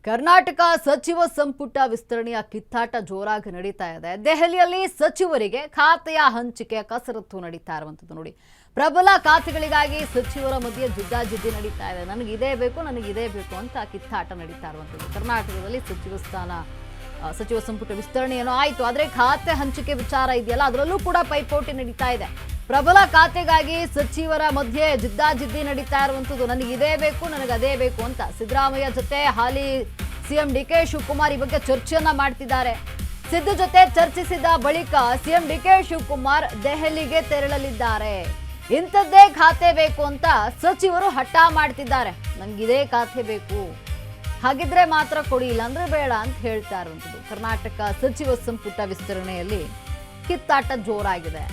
ಕರ್ನಾಟಕ ಸಚಿವ ಸಂಪುಟ ವಿಸ್ತರಣೆಯ ಕಿತ್ತಾಟ ಜೋರಾಗಿ ನಡೀತಾ ಇದೆ. ದೆಹಲಿಯಲ್ಲಿ ಸಚಿವರಿಗೆ ಖಾತೆಯ ಹಂಚಿಕೆ ಕಸರತ್ತು ನಡೀತಾ ಇರುವಂತದ್ದು ನೋಡಿ. ಪ್ರಬಲ ಖಾತೆಗಳಿಗಾಗಿ ಸಚಿವರ ಮಧ್ಯೆ ಜಿದ್ದಾಜಿದ್ದಿ ನಡೀತಾ ಇದೆ. ನನಗೆ ಇದೇ ಬೇಕು ಅಂತ ಕಿತ್ತಾಟ ನಡೀತಾ ಇರುವಂತದ್ದು. ಕರ್ನಾಟಕದಲ್ಲಿ ಸಚಿವ ಸಂಪುಟ ವಿಸ್ತರಣೆ ಏನೋ ಆಯ್ತು, ಆದ್ರೆ ಖಾತೆ ಹಂಚಿಕೆ ವಿಚಾರ ಇದೆಯಲ್ಲ, ಅದರಲ್ಲೂ ಕೂಡ ಪೈಪೋಟಿ ನಡೀತಾ ಇದೆ. ಪ್ರಬಲ ಖಾತೆಗಾಗಿ ಸಚಿವರ ಮಧ್ಯೆ ಜಿದ್ದಾಜಿದ್ದಿ ನಡೀತಾ ಇರುವಂತದ್ದು. ನನಗೆ ಇದೇ ಬೇಕು, ನನಗೆ ಅದೇ ಬೇಕು ಅಂತ ಸಿದ್ದರಾಮಯ್ಯ ಜೊತೆ ಹಾಲಿ ಸಿಎಂ ಡಿಕೆ ಶಿವಕುಮಾರ್ ಈ ಬಗ್ಗೆ ಚರ್ಚೆಯನ್ನ ಮಾಡ್ತಿದ್ದಾರೆ. ಸಿದ್ದು ಜೊತೆ ಚರ್ಚಿಸಿದ ಬಳಿಕ ಸಿಎಂ ಡಿಕೆ ಶಿವಕುಮಾರ್ ದೆಹಲಿಗೆ ತೆರಳಲಿದ್ದಾರೆ. ಇಂಥದ್ದೇ ಖಾತೆ ಬೇಕು ಅಂತ ಸಚಿವರು ಹಠ ಮಾಡ್ತಿದ್ದಾರೆ. ನಂಗಿದೇ ಖಾತೆ ಬೇಕು, ಹಾಗಿದ್ರೆ ಮಾತ್ರ ಕೊಡಿ, ಇಲ್ಲಾಂದ್ರೆ ಬೇಡ ಅಂತ ಹೇಳ್ತಾ ಇರುವಂಥದ್ದು. ಕರ್ನಾಟಕ ಸಚಿವ ಸಂಪುಟ ವಿಸ್ತರಣೆಯಲ್ಲಿ ಕಿತ್ತಾಟ ಜೋರಾಗಿದೆ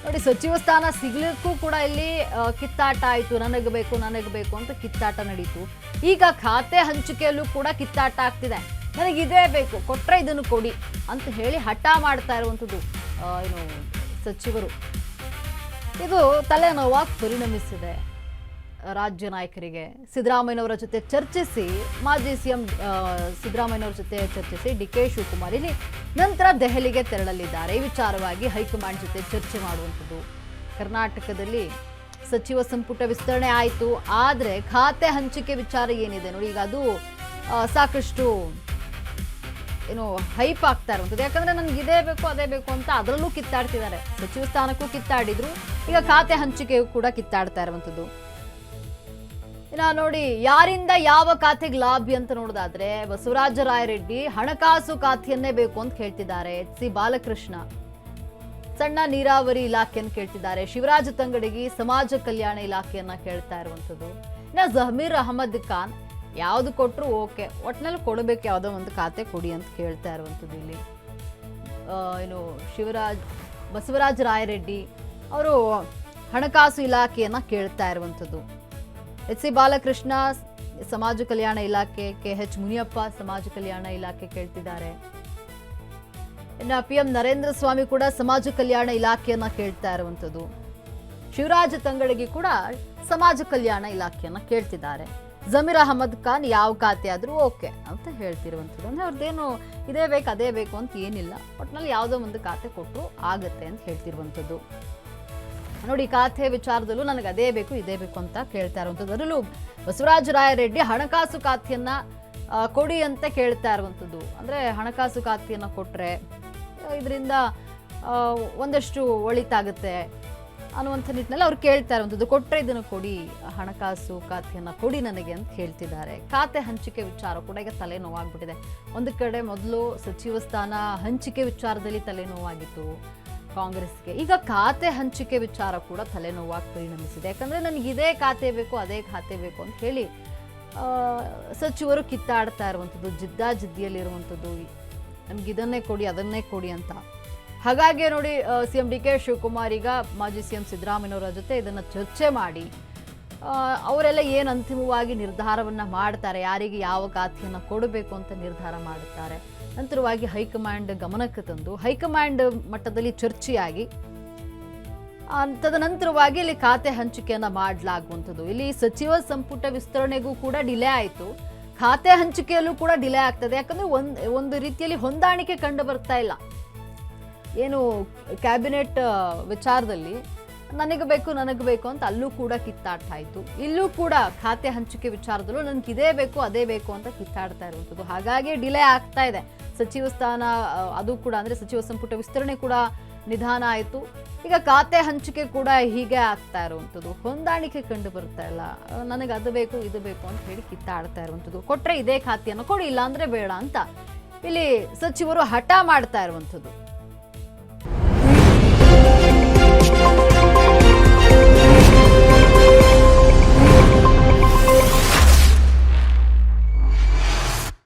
ನೋಡಿ. ಸಚಿವ ಸ್ಥಾನ ಸಿಗ್ಲಿಕ್ಕೂ ಕೂಡ ಇಲ್ಲಿ ಕಿತ್ತಾಟ ಆಯ್ತು. ನನಗೆ ಬೇಕು ಅಂತ ಕಿತ್ತಾಟ ನಡೀತು. ಈಗ ಖಾತೆ ಹಂಚಿಕೆಯಲ್ಲೂ ಕೂಡ ಕಿತ್ತಾಟ ಆಗ್ತಿದೆ. ನನಗೆ ಇದೇ ಬೇಕು, ಕೊಟ್ರೆ ಇದನ್ನು ಕೊಡಿ ಅಂತ ಹೇಳಿ ಹಠ ಮಾಡ್ತಾ ಇರುವಂಥದ್ದು ಸಚಿವರು. ಇದು ತಲೆನೋವಾಗಿ ಪರಿಣಮಿಸಿದೆ ರಾಜ್ಯ ನಾಯಕರಿಗೆ. ಸಿದ್ದರಾಮಯ್ಯನವರ ಜೊತೆ ಚರ್ಚಿಸಿ ಮಾಜಿ ಸಿಎಂ ಸಿದ್ದರಾಮಯ್ಯನವರ ಜೊತೆ ಚರ್ಚಿಸಿ ಡಿಕೆ ಶಿವಕುಮಾರ್ ಇಲ್ಲಿ ನಂತರ ದೆಹಲಿಗೆ ತೆರಳಲಿದ್ದಾರೆ. ಈ ವಿಚಾರವಾಗಿ ಹೈಕಮಾಂಡ್ ಜೊತೆ ಚರ್ಚೆ ಮಾಡುವಂಥದ್ದು. ಕರ್ನಾಟಕದಲ್ಲಿ ಸಚಿವ ಸಂಪುಟ ವಿಸ್ತರಣೆ ಆಯಿತು, ಆದರೆ ಖಾತೆ ಹಂಚಿಕೆ ವಿಚಾರ ಏನಿದೆ ನೋಡಿ, ಈಗ ಅದು ಸಾಕಷ್ಟು ಹೈಪ್ ಆಗ್ತಾ ಇರುವಂಥದ್ದು. ಯಾಕಂದ್ರೆ ನನಗೆ ಇದೇ ಬೇಕು ಅದೇ ಬೇಕು ಅಂತ ಅದರಲ್ಲೂ ಕಿತ್ತಾಡ್ತಿದ್ದಾರೆ. ಸಚಿವ ಸ್ಥಾನಕ್ಕೂ ಕಿತ್ತಾಡಿದ್ರು, ಈಗ ಖಾತೆ ಹಂಚಿಕೆಯೂ ಕೂಡ ಕಿತ್ತಾಡ್ತಾ ಇರುವಂಥದ್ದು. ನೋಡಿ, ಯಾರಿಂದ ಯಾವ ಖಾತೆಗೆ ಲಾಭಿ ಅಂತ ನೋಡೋದಾದ್ರೆ ಬಸವರಾಜ ರಾಯರೆಡ್ಡಿ ಹಣಕಾಸು ಖಾತೆಯನ್ನೇ ಬೇಕು ಅಂತ ಕೇಳ್ತಿದ್ದಾರೆ. ಎಚ್.ಸಿ. ಬಾಲಕೃಷ್ಣ ಸಣ್ಣ ನೀರಾವರಿ ಇಲಾಖೆಯನ್ನು ಕೇಳ್ತಿದ್ದಾರೆ. ಶಿವರಾಜ ತಂಗಡಗಿ ಸಮಾಜ ಕಲ್ಯಾಣ ಇಲಾಖೆಯನ್ನ ಕೇಳ್ತಾ ಇರುವಂಥದ್ದು. ಇನ್ನು ಜಮೀರ್ ಅಹಮದ್ ಖಾನ್ ಯಾವ್ದು ಕೊಟ್ಟರು ಓಕೆ, ಒಟ್ಟಿನಲ್ಲಿ ಕೊಡಬೇಕು, ಯಾವುದೋ ಒಂದು ಖಾತೆ ಕೊಡಿ ಅಂತ ಕೇಳ್ತಾ ಇರುವಂಥದ್ದು. ಇಲ್ಲಿ ಬಸವರಾಜ ರಾಯರೆಡ್ಡಿ ಅವರು ಹಣಕಾಸು ಇಲಾಖೆಯನ್ನ ಕೇಳ್ತಾ ಇರುವಂಥದ್ದು. ಎಚ್.ಸಿ. ಬಾಲಕೃಷ್ಣ ಸಮಾಜ ಕಲ್ಯಾಣ ಇಲಾಖೆ, ಕೆ.ಎಚ್. ಮುನಿಯಪ್ಪ ಸಮಾಜ ಕಲ್ಯಾಣ ಇಲಾಖೆ ಕೇಳ್ತಿದ್ದಾರೆ. ಇನ್ನು PM ನರೇಂದ್ರ ಸ್ವಾಮಿ ಕೂಡ ಸಮಾಜ ಕಲ್ಯಾಣ ಇಲಾಖೆಯನ್ನ ಕೇಳ್ತಾ ಇರುವಂಥದ್ದು. ಶಿವರಾಜ ತಂಗಡಗಿ ಕೂಡ ಸಮಾಜ ಕಲ್ಯಾಣ ಇಲಾಖೆಯನ್ನ ಕೇಳ್ತಿದ್ದಾರೆ. ಜಮೀರ್ ಅಹಮದ್ ಖಾನ್ ಯಾವ ಖಾತೆ ಆದ್ರೂ ಓಕೆ ಅಂತ ಹೇಳ್ತಿರುವಂಥದ್ದು. ಅಂದ್ರೆ ಅವ್ರದ್ದೇನು ಇದೇ ಬೇಕು ಅದೇ ಬೇಕು ಅಂತ ಏನಿಲ್ಲ, ಒಟ್ಟಿನಲ್ಲಿ ಯಾವುದೋ ಒಂದು ಖಾತೆ ಕೊಟ್ಟರು ಆಗತ್ತೆ ಅಂತ ಹೇಳ್ತಿರುವಂಥದ್ದು. ನೋಡಿ, ಖಾತೆ ವಿಚಾರದಲ್ಲೂ ನನಗೆ ಅದೇ ಬೇಕು ಇದೇ ಬೇಕು ಅಂತ ಕೇಳ್ತಾ ಇರುವಂಥದ್ದು. ಅದರಲ್ಲೂ ಬಸವರಾಜ ರಾಯರೆಡ್ಡಿ ಹಣಕಾಸು ಖಾತೆಯನ್ನ ಕೊಡಿ ಅಂತ ಕೇಳ್ತಾ ಇರುವಂಥದ್ದು. ಅಂದ್ರೆ ಹಣಕಾಸು ಖಾತೆಯನ್ನ ಕೊಟ್ರೆ ಇದರಿಂದ ಒಂದಷ್ಟು ಒಳಿತಾಗುತ್ತೆ ಅನ್ನುವಂಥ ನಿಟ್ಟಿನಲ್ಲಿ ಅವ್ರು ಕೇಳ್ತಾ ಇರುವಂಥದ್ದು. ಕೊಟ್ರೆ ಇದನ್ನು ಕೊಡಿ, ಹಣಕಾಸು ಖಾತೆಯನ್ನ ಕೊಡಿ ನನಗೆ ಅಂತ ಹೇಳ್ತಿದ್ದಾರೆ. ಖಾತೆ ಹಂಚಿಕೆ ವಿಚಾರ ಕೂಡ ಈಗ ತಲೆನೋವಾಗ್ಬಿಟ್ಟಿದೆ. ಒಂದು ಕಡೆ ಮೊದಲು ಸಚಿವ ಸ್ಥಾನ ಹಂಚಿಕೆ ವಿಚಾರದಲ್ಲಿ ತಲೆನೋವಾಗಿತ್ತು ಕಾಂಗ್ರೆಸ್ಗೆ, ಈಗ ಖಾತೆ ಹಂಚಿಕೆ ವಿಚಾರ ಕೂಡ ತಲೆನೋವಾಗಿ ಪರಿಣಮಿಸಿದೆ. ಯಾಕಂದ್ರೆ ನನಗೆ ಇದೇ ಖಾತೆ ಬೇಕು ಅದೇ ಖಾತೆ ಬೇಕು ಅಂತ ಹೇಳಿ ಸಚಿವರು ಕಿತ್ತಾಡ್ತಾ ಇರುವಂಥದ್ದು, ಜಿದ್ದಾಜಿದ್ದಿಯಲ್ಲಿರುವಂಥದ್ದು. ನಮ್ಗೆ ಇದನ್ನೇ ಕೊಡಿ ಅದನ್ನೇ ಕೊಡಿ ಅಂತ. ಹಾಗಾಗಿ ನೋಡಿ, ಸಿಎಂ ಡಿ ಕೆ ಶಿವಕುಮಾರ್ ಈಗ ಮಾಜಿ ಸಿಎಂ ಸಿದ್ದರಾಮಯ್ಯನವರ ಜೊತೆ ಇದನ್ನ ಚರ್ಚೆ ಮಾಡಿ ಅವರೆಲ್ಲ ಏನು ಅಂತಿಮವಾಗಿ ನಿರ್ಧಾರವನ್ನ ಮಾಡ್ತಾರೆ, ಯಾರಿಗೆ ಯಾವ ಖಾತೆಯನ್ನು ಕೊಡಬೇಕು ಅಂತ ನಿರ್ಧಾರ ಮಾಡುತ್ತಾರೆ. ನಂತರವಾಗಿ ಹೈಕಮಾಂಡ್ ಗಮನಕ್ಕೆ ತಂದು ಹೈಕಮಾಂಡ್ ಮಟ್ಟದಲ್ಲಿ ಚರ್ಚೆಯಾಗಿ ತದನಂತರವಾಗಿ ಇಲ್ಲಿ ಖಾತೆ ಹಂಚಿಕೆಯನ್ನ ಮಾಡಲಾಗುವಂಥದ್ದು. ಇಲ್ಲಿ ಸಚಿವ ಸಂಪುಟ ವಿಸ್ತರಣೆಗೂ ಕೂಡ ಡಿಲೇ ಆಯಿತು, ಖಾತೆ ಹಂಚಿಕೆಯಲ್ಲೂ ಕೂಡ ಡಿಲೇ ಆಗ್ತದೆ. ಯಾಕಂದ್ರೆ ಒಂದು ರೀತಿಯಲ್ಲಿ ಹೊಂದಾಣಿಕೆ ಕಂಡು ಬರ್ತಾ ಇಲ್ಲ. ಏನು ಕ್ಯಾಬಿನೆಟ್ ವಿಚಾರದಲ್ಲಿ ನನಗೆ ಬೇಕು ಅಂತ ಅಲ್ಲೂ ಕೂಡ ಕಿತ್ತಾಟ ಆಯಿತು. ಇಲ್ಲೂ ಕೂಡ ಖಾತೆ ಹಂಚಿಕೆ ವಿಚಾರದಲ್ಲೂ ನನಗೆ ಇದೇ ಬೇಕು ಅದೇ ಬೇಕು ಅಂತ ಕಿತ್ತಾಡ್ತಾ ಇರುವಂಥದ್ದು. ಹಾಗಾಗಿ ಡಿಲೇ ಆಗ್ತಾ ಇದೆ ಸಚಿವ ಸ್ಥಾನ. ಅದು ಕೂಡ ಅಂದರೆ ಸಚಿವ ಸಂಪುಟ ವಿಸ್ತರಣೆ ಕೂಡ ನಿಧಾನ ಆಯಿತು. ಈಗ ಖಾತೆ ಹಂಚಿಕೆ ಕೂಡ ಹೀಗೆ ಆಗ್ತಾ ಇರುವಂಥದ್ದು. ಹೊಂದಾಣಿಕೆ ಕಂಡು ಬರ್ತಾ ಇಲ್ಲ. ನನಗೆ ಅದು ಬೇಕು ಇದು ಬೇಕು ಅಂತ ಹೇಳಿ ಕಿತ್ತಾಡ್ತಾ ಇರುವಂಥದ್ದು. ಕೊಟ್ಟರೆ ಇದೇ ಖಾತೆಯನ್ನು ಕೊಡಿ, ಇಲ್ಲ ಅಂದರೆ ಬೇಡ ಅಂತ ಇಲ್ಲಿ ಸಚಿವರು ಹಠ ಮಾಡ್ತಾ ಇರುವಂಥದ್ದು.